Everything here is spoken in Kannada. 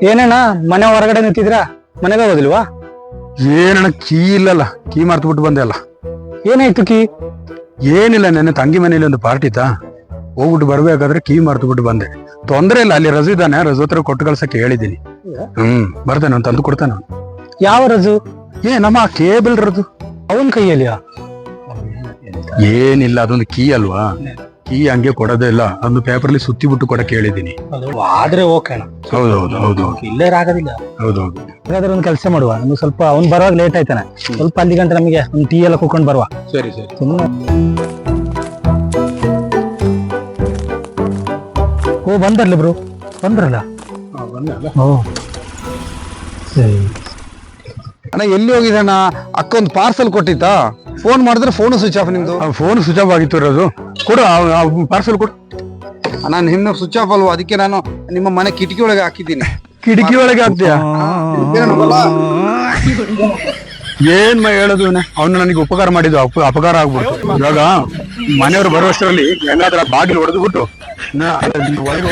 ಏನಣ್ಣ ಮನೆ ಹೊರಗಡೆ ನಿಂತಿದ್ರಾ? ಮನೆಗೆ ಹೋಗೋದಿಲ್ವಾ? ಏನಣ್ಣ ಕೀ ಇಲ್ಲಲ್ಲ, ಕೀ ಮರ್ತು ಬಿಟ್ಟು ಬಂದೆ ಅಲ್ಲ. ಏನಾಯ್ತು ಕೀ? ಏನಿಲ್ಲ, ನನ್ನ ತಂಗಿ ಮನೇಲಿ ಒಂದು ಪಾರ್ಟಿ ಇತ್ತಾ, ಹೋಗ್ಬಿಟ್ಟು ಬರ್ಬೇಕಾದ್ರೆ ಕೀ ಮರ್ತು ಬಿಟ್ಟು ಬಂದೆ. ತೊಂದ್ರೆ ಇಲ್ಲ, ಅಲ್ಲಿ ರಜು ಇದ್ದಾನೆ, ರಜು ಹತ್ರ ಕೊಟ್ಟು ಕಳ್ಸಕ್ಕೆ ಹೇಳಿದೀನಿ. ಬರ್ತೇನೆ, ಅವ್ನು ತಂದು ಕೊಡ್ತಾನೆ ಅವ್ನು. ಯಾವ ರಜು? ನಮ್ಮ ಕೇಬಲ್ ರಜು. ಅವನ್ ಕೈಯಲ್ಲಿಯಾ? ಏನಿಲ್ಲ, ಅದೊಂದು ಕೀ ಅಲ್ವಾ, ಕೀ ಹಂಗೆ ಕೊಡೋದೇ ಇಲ್ಲ, ಅದೊಂದು ಪೇಪರ್ಲಿ ಸುತ್ತಿ ಬಿಟ್ಟು ಕೊಡಕ್ಕೆ ಹೇಳಿದೀನಿ. ಆದ್ರೆ ಓಕೆ ಅಣ್ಣ. ಹೌದೌದು ಹೌದು ಇಲ್ಲೇ ಆಗೋದಿಲ್ಲ. ಹೌದೌದು. ಹಾಗಾದ್ರೆ ಒಂದು ಕೆಲಸ ಮಾಡುವ, ನಮ್ಗೆ ಸ್ವಲ್ಪ ಅವ್ನು ಬರುವಾಗ ಲೇಟ್ ಆಯ್ತಾನೆ, ಸ್ವಲ್ಪ ಅಲ್ಲಿ ಗಂಟೆ ನಮಗೆ ಒಂದು ಟೀ ಎಲ್ಲ ಕುತ್ಕೊಂಡು ಬರುವ. ಸರಿ ಸರಿ. ಸುಮ್ಮನೆ ಓ ಬಂದ್ರಲ್ಲ ಬ್ರೋ, ಬಂದ್ರಲ್ಲ. ಓ ಸರಿ. ಅಣ್ಣ ಎಲ್ಲಿ ಹೋಗಿದಣ್ಣ? ಅಕ್ಕ ಒಂದು ಪಾರ್ಸಲ್ ಕೊಟ್ಟಿತ್ತಾ, ಫೋನ್ ಮಾಡಿದ್ರೆ ಫೋನು ಸ್ವಿಚ್ ಆಫ್. ನಿಮ್ದು ಫೋನ್ ಸ್ವಿಚ್ ಆಫ್ ಆಗಿತ್ತು ರಜು, ಕೊಡು ಪಾರ್ಸಲ್ ಕೊಡು. ಅಣ್ಣ ನಿಮ್ದು ಸ್ವಿಚ್ ಆಫ್ ಅಲ್ವಾ, ಅದಕ್ಕೆ ನಾನು ನಿಮ್ಮ ಮನೆ ಕಿಟಕಿ ಒಳಗೆ ಹಾಕಿದ್ದೀನಿ. ಕಿಟಕಿ ಒಳಗೆ ಹಾಕ್ತೀಯಾ? ಏನ್ ಹೇಳೋದು, ಅವನು ನನಗೆ ಉಪಕಾರ ಮಾಡಿದ್ದು ಅಪಕಾರ ಆಗ್ಬಿಡ್ತು. ಇವಾಗ ಮನೆಯವರು ಬರುವಷ್ಟರಲ್ಲಿ ಏನಾದ್ರ ಬಾಗಿಲು ಹೊಡೆದು ಬಿಟ್ಟು ಒಳಗೆ